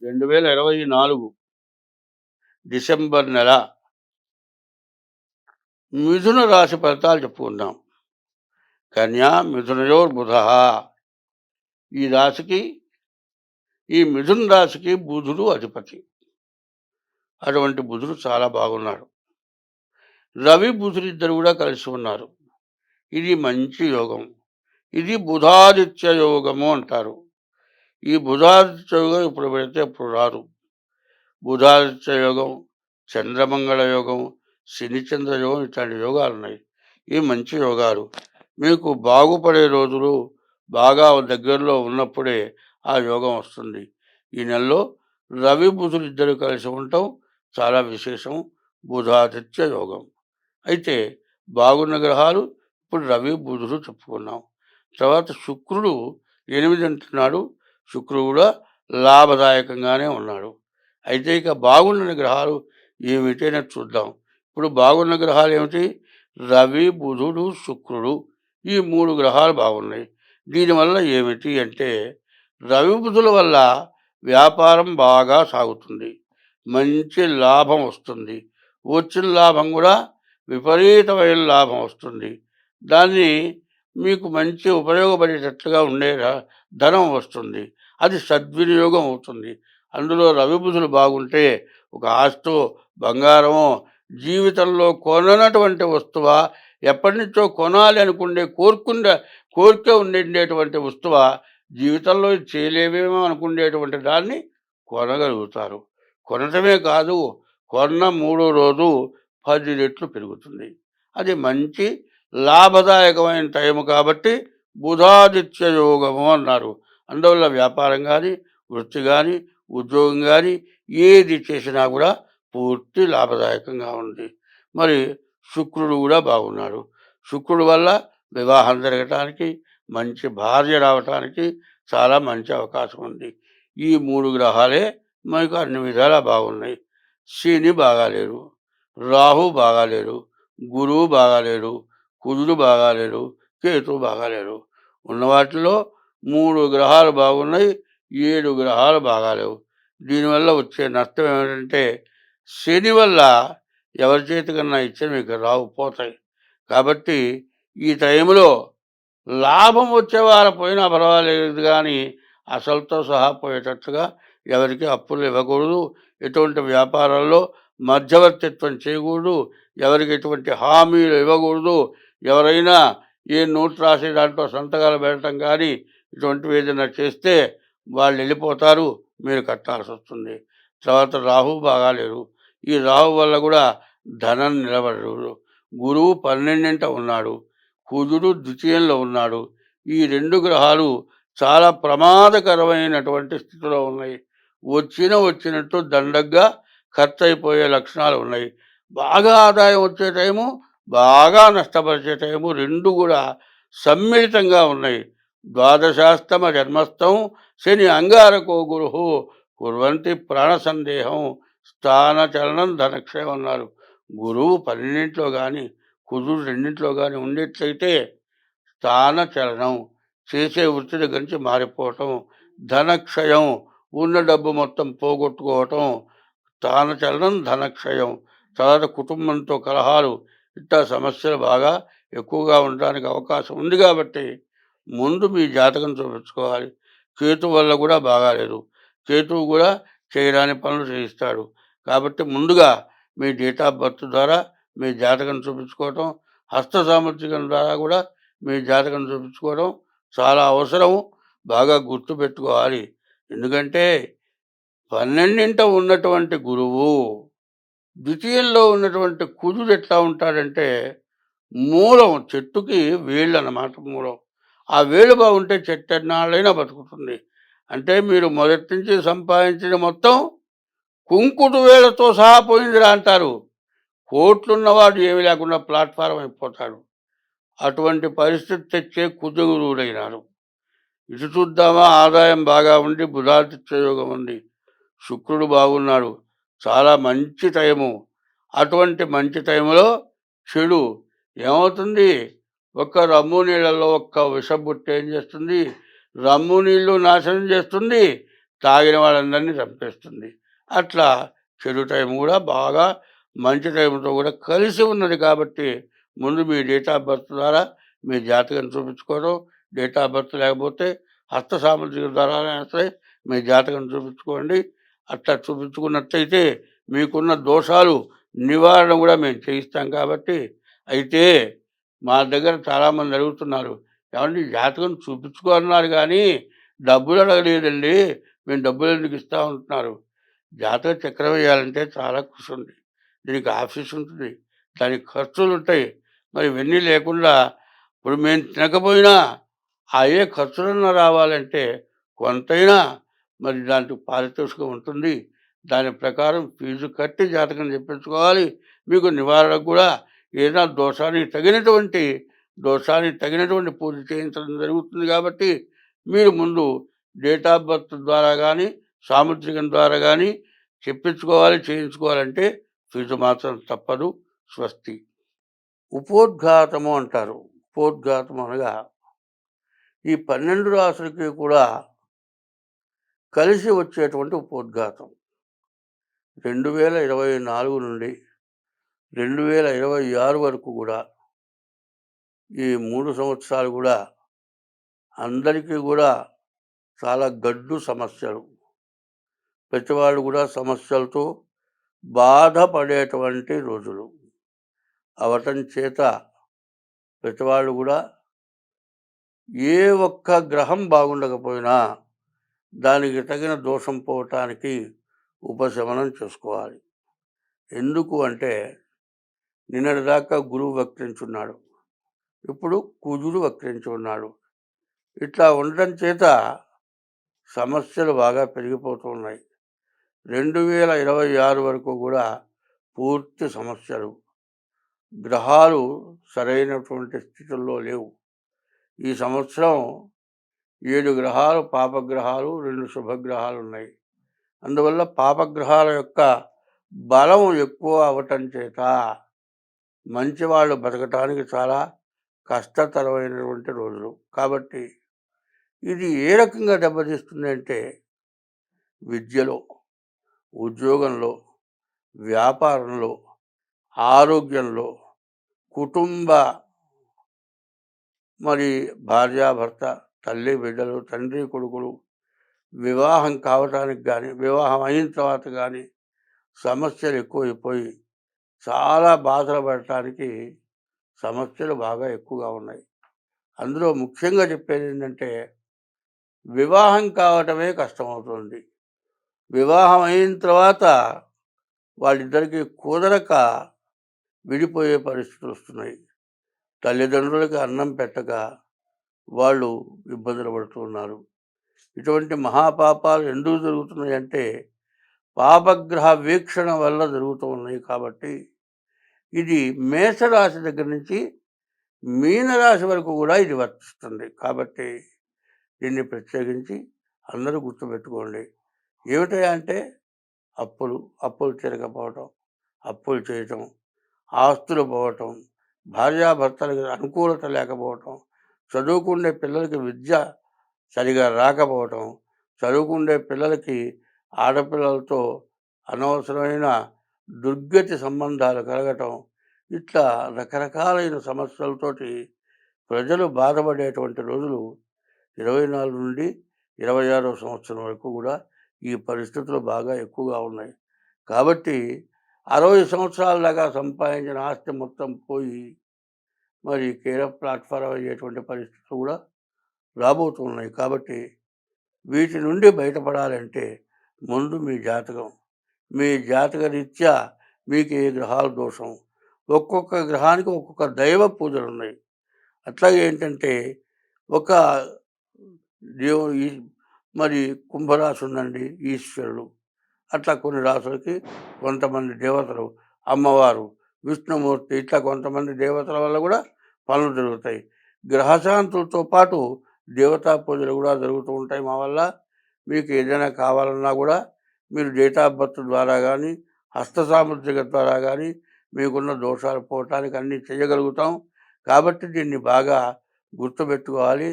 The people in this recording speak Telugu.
2024 డిసెంబర్ నెల మిథున రాశి ఫలితాలు చెప్పుకుందాం. కన్యా మిథునయోర్బుధః. ఈ రాశికి ఈ మిథున రాశికి బుధుడు అధిపతి. అటువంటి బుధుడు చాలా బాగున్నాడు. రవి బుధుడిద్దరు కూడా కలిసి ఉన్నారు. ఇది మంచి యోగం. ఇది బుధాదిత్య యోగము అంటారు. ఈ బుధాదిత్య యోగం ఇప్పుడు పెడితే అప్పుడు రాదు. బుధాదిత్య యోగం, చంద్రమంగళ యోగం, శనిచంద్ర యోగం ఇట్లాంటి యోగాలు ఉన్నాయి. ఇవి మంచి యోగాలు. మీకు బాగుపడే రోజులు బాగా దగ్గరలో ఉన్నప్పుడే ఆ యోగం వస్తుంది. ఈ నెలలో రవి బుధులు ఇద్దరు కలిసి ఉండటం చాలా విశేషం. బుధాదిత్య యోగం. అయితే బాగున్న గ్రహాలు ఇప్పుడు రవి బుధుడు చెప్పుకున్నాం. తర్వాత శుక్రుడు 8 అంటున్నాడు. శుక్రుడు కూడా లాభదాయకంగానే ఉన్నాడు. అయితే ఇక బాగున్న గ్రహాలు ఏమిటైనా చూద్దాం. ఇప్పుడు బాగున్న గ్రహాలు ఏమిటి? రవి బుధుడు శుక్రుడు, ఈ 3 గ్రహాలు బాగున్నాయి. దీనివల్ల ఏమిటి అంటే రవి బుధుల వల్ల వ్యాపారం బాగా సాగుతుంది. మంచి లాభం వస్తుంది. వచ్చిన లాభం కూడా విపరీతమైన లాభం వస్తుంది. దాన్ని మీకు మంచి ఉపయోగపడేటట్లుగా ఉండే ధనం వస్తుంది. అది సద్వినియోగం అవుతుంది. అందులో రవి బుధులు బాగుంటే ఒక ఆస్తో బంగారమో జీవితంలో కొననటువంటి వస్తువా, ఎప్పటి నుంచో కొనాలి అనుకునే కోరిక ఉండేటువంటి వస్తువా, జీవితంలో చేయలేమేమో అనుకునేటువంటి దాన్ని కొనగలుగుతారు. కొనటమే కాదు, కొన్న 3వ రోజు 10 రెట్లు పెరుగుతుంది. అది మంచి లాభదాయకమైన టైము కాబట్టి బుధాదిత్య యోగము అన్నారు. అందువల్ల వ్యాపారం కానీ, వృత్తి కానీ, ఉద్యోగం కానీ ఏది చేసినా కూడా పూర్తి లాభదాయకంగా ఉంది. మరి శుక్రుడు కూడా బాగున్నాడు. శుక్రుడు వల్ల వివాహం జరగటానికి, మంచి భార్య రావటానికి చాలా మంచి అవకాశం ఉంది. ఈ 3 గ్రహాలే మనకు అన్ని విధాలా బాగున్నాయి. శని బాగాలేడు, రాహు బాగాలేడు, గురువు బాగాలేడు, కుజుడు బాగాలేడు, కేతువు బాగాలేడు. ఉన్న వాటిలో 3 గ్రహాలు బాగున్నాయి, 7 గ్రహాలు బాగాలేవు. దీనివల్ల వచ్చే నష్టం ఏమిటంటే శని వల్ల ఎవరి చేతికన్నా ఇచ్చిన మీకు రావు, పోతాయి. కాబట్టి ఈ టైంలో లాభం వచ్చేవారు పోయినా పర్వాలేదు, కానీ అసలుతో సహా పోయేటట్లుగా ఎవరికి అప్పులు ఇవ్వకూడదు. ఎటువంటి వ్యాపారాల్లో మధ్యవర్తిత్వం చేయకూడదు. ఎవరికి ఎటువంటి హామీలు ఇవ్వకూడదు. ఎవరైనా ఏ నోట్ రాసే దాంట్లో సంతకాలు పెట్టడం కానీ ఇటువంటివి ఏదైనా చేస్తే వాళ్ళు వెళ్ళిపోతారు, మీరు కట్టాల్సి వస్తుంది. తర్వాత రాహు బాగాలేరు. ఈ రాహు వల్ల కూడా ధనం నిలబడరు. గురువు 12ంట ఉన్నాడు, కుజుడు ద్వితీయంలో ఉన్నాడు. ఈ 2 గ్రహాలు చాలా ప్రమాదకరమైనటువంటి స్థితిలో ఉన్నాయి. వచ్చినట్టు దండగ్గా ఖర్చు అయిపోయే లక్షణాలు ఉన్నాయి. బాగా ఆదాయం వచ్చే టైము, బాగా నష్టపరిచే టైము 2 కూడా సమ్మిళితంగా ఉన్నాయి. ద్వాదశాస్తమ జన్మస్థం శని అంగారకో గురు కుర్వంతి ప్రాణ సందేహం స్థానచలనం ధనక్షయం అన్నారు. గురువు 12ంట్లో కానీ, కుజుడు 2ంట్లో కానీ ఉండేట్లయితే స్థానచలనం, చేసే వృత్తి దగ్గర నుంచి మారిపోవటం, ధనక్షయం, ఉన్న డబ్బు మొత్తం పోగొట్టుకోవటం, స్థానచలనం ధనక్షయం. తర్వాత కుటుంబంతో కలహాలు, ఇట్లా సమస్యలు బాగా ఎక్కువగా ఉండడానికి అవకాశం ఉంది. కాబట్టి ముందు మీ జాతకం చూపించుకోవాలి. కేతు వల్ల కూడా బాగాలేదు. కేతువు కూడా చేయరాని పనులు చేయిస్తాడు. కాబట్టి ముందుగా మీ డేట్ ఆఫ్ బర్త్ ద్వారా మీ జాతకం చూపించుకోవటం, హస్త సామర్థ్యం ద్వారా కూడా మీ జాతకం చూపించుకోవడం చాలా అవసరం. బాగా గుర్తుపెట్టుకోవాలి. ఎందుకంటే 12ంట ఉన్నటువంటి గురువు, ద్వితీయంలో ఉన్నటువంటి కుజుడు ఎట్లా ఉంటాడంటే మూలం, చెట్టుకి వేళ్ళు అన్నమాట. మూలం, ఆ వేళ్ళు బాగుంటే చెట్టు ఎన్నాళ్ళైనా బతుకుతుంది. అంటే మీరు మొదటి నుంచి సంపాదించిన మొత్తం కుంకుడు వేళ్లతో సహా పోయిందిరా అంటారు. కోట్లున్నవాడు ఏమి లేకుండా ప్లాట్ఫారం అయిపోతాడు. అటువంటి పరిస్థితి తెచ్చే కుజగురువుడైనాడు. ఇటు చూద్దామా, ఆదాయం బాగా ఉండి బుధాదిత్య యోగం ఉంది. శుక్రుడు బాగున్నాడు, చాలా మంచి టైము. అటువంటి మంచి టైంలో చెడు ఏమవుతుంది? ఒక్క రమ్ము నీళ్ళల్లో ఒక్క విషబుట్ట ఏం చేస్తుంది? రమ్ము నీళ్లు నాశనం చేస్తుంది, తాగిన వాళ్ళందరినీ చంపేస్తుంది. అట్లా చెడు టైం కూడా బాగా మంచి టైంతో కూడా కలిసి ఉన్నది కాబట్టి ముందు మీ డేట్ ఆఫ్ బర్త్ ద్వారా మీ జాతకం చూపించుకోవడం, డేట్ ఆఫ్ బర్త్ లేకపోతే హస్త సాముద్రిక ద్వారా అయినా సరే మీ జాతకం చూపించుకోండి. అట్లా చూపించుకున్నట్టయితే మీకున్న దోషాలు నివారణ కూడా మేము చేయిస్తాం కాబట్టి. అయితే మా దగ్గర చాలామంది అడుగుతున్నారు, ఏవండీ జాతకం చూపించుకో అన్నారు కానీ డబ్బులు అడగలేదండి, మేము డబ్బులు ఎందుకు ఇస్తా ఉంటున్నారు. జాతక చక్రం వేయాలంటే చాలా కృషి ఉంది. దీనికి ఆఫీస్ ఉంటుంది, దానికి ఖర్చులుంటాయి. మరి ఇవన్నీ లేకుండా ఇప్పుడు మేము తినకపోయినా అయ్యే ఖర్చులన్నా రావాలంటే కొంతైనా మరి దాంట్లో పారితోషికం ఉంటుంది. దాని ప్రకారం ఫీజు కట్టి జాతకం చెప్పించుకోవాలి. మీకు నివారణకు కూడా ఏదైనా దోషానికి తగినటువంటి పూజ చేయించడం జరుగుతుంది కాబట్టి మీరు ముందు డేట్ ఆఫ్ బర్త్ ద్వారా కానీ సాముద్రికం ద్వారా కానీ చెప్పించుకోవాలి, చేయించుకోవాలంటే ఫీజు మాత్రం తప్పదు. స్వస్తి. ఉపోద్ఘాతము అంటారు. ఉపోద్ఘాతం అనగా ఈ 12 రాసులకి కూడా కలిసి వచ్చేటువంటి ఉపోద్ఘాతం. 2024 నుండి 2026 వరకు కూడా ఈ 3 సంవత్సరాలు కూడా అందరికీ కూడా చాలా గడ్డు సమస్యలు. ప్రతివాళ్ళు కూడా సమస్యలతో బాధపడేటువంటి రోజులు అవటం చేత ప్రతివాళ్ళు కూడా ఏ ఒక్క గ్రహం బాగుండకపోయినా దానికి తగిన దోషం పోవటానికి ఉపశమనం చేసుకోవాలి. ఎందుకు అంటే నిన్నటిదాకా గురువు వక్రించున్నాడు, ఇప్పుడు కుజుడు వక్రించి ఉన్నాడు. ఇట్లా ఉండటం చేత సమస్యలు బాగా పెరిగిపోతూ ఉన్నాయి. 2026 వరకు కూడా పూర్తి సమస్యలు. గ్రహాలు సరైనటువంటి స్థితుల్లో లేవు. ఈ సంవత్సరం 7 గ్రహాలు పాపగ్రహాలు, 2 శుభగ్రహాలు ఉన్నాయి. అందువల్ల పాపగ్రహాల యొక్క బలం ఎక్కువ అవటం చేత మంచివాళ్ళు బతకటానికి చాలా కష్టతరమైనటువంటి రోజులు. కాబట్టి ఇది ఏ రకంగా దెబ్బతీస్తుంది అంటే విద్యలో, ఉద్యోగంలో, వ్యాపారంలో, ఆరోగ్యంలో, కుటుంబ మరి భార్యాభర్త, తల్లి బిడ్డలు, తండ్రి కొడుకులు వివాహం కావటానికి కానీ వివాహం అయిన తర్వాత కానీ సమస్యలు ఎక్కువైపోయి చాలా బాధలు పడటానికి సమస్యలు బాగా ఎక్కువగా ఉన్నాయి. అందులో ముఖ్యంగా చెప్పేది ఏంటంటే వివాహం కావటమే కష్టమవుతుంది. వివాహం అయిన తర్వాత వాళ్ళిద్దరికీ కుదరక విడిపోయే పరిస్థితులు వస్తున్నాయి. తల్లిదండ్రులకి అన్నం పెట్టక వాళ్ళు ఇబ్బందులు పడుతున్నారు. ఇటువంటి మహాపాపాలు ఎందుకు జరుగుతున్నాయంటే పాపగ్రహ వీక్షణ వల్ల జరుగుతూ ఉన్నాయి. కాబట్టి ఇది మేషరాశి దగ్గర నుంచి మీనరాశి వరకు కూడా ఇది వర్తిస్తుంది. కాబట్టి దీన్ని ప్రత్యేకించి అందరూ గుర్తుపెట్టుకోండి. ఏమిటా అంటే అప్పులు తీరకపోవటం, అప్పులు చేయటం, ఆస్తులు పోవటం, భార్యాభర్తలకు అనుకూలత లేకపోవటం, చదువుకునే పిల్లలకి విద్య సరిగా రాకపోవటం, చదువుకునే పిల్లలకి ఆడపిల్లలతో అనవసరమైన దుర్గతి సంబంధాలు కలగటం, ఇట్లా రకరకాలైన సమస్యలతోటి ప్రజలు బాధపడేటువంటి రోజులు 24 నుండి 26వ సంవత్సరం వరకు కూడా ఈ పరిస్థితులు బాగా ఎక్కువగా ఉన్నాయి. కాబట్టి 60 సంవత్సరాల దాకా సంపాదించిన ఆస్తి మొత్తం పోయి మరి కేర్ ఆఫ్ ప్లాట్ఫారం అయ్యేటువంటి పరిస్థితులు కూడా రాబోతున్నాయి. కాబట్టి వీటి నుండి బయటపడాలంటే ముందు మీ జాతక రీత్యా మీకు ఏ గ్రహాల దోషం, ఒక్కొక్క గ్రహానికి ఒక్కొక్క దైవ పూజలు ఉన్నాయి. అట్లాగే ఏంటంటే ఒక మరి కుంభరాశి ఉందండి, ఈశ్వరుడు. అట్లా కొన్ని రాసులకి కొంతమంది దేవతలు, అమ్మవారు, విష్ణుమూర్తి, ఇట్లా కొంతమంది దేవతల వల్ల కూడా పనులు జరుగుతాయి. గ్రహశాంతులతో పాటు దేవతా పూజలు కూడా జరుగుతూ ఉంటాయి మా వల్ల. మీకు ఏదైనా కావాలన్నా కూడా మీరు డేట్ ఆఫ్ బర్త్ ద్వారా కానీ హస్త సాముద్రిక ద్వారా కానీ మీకున్న దోషాలు పోవటానికి అన్నీ చేయగలుగుతాం. కాబట్టి దీన్ని బాగా గుర్తుపెట్టుకోవాలి.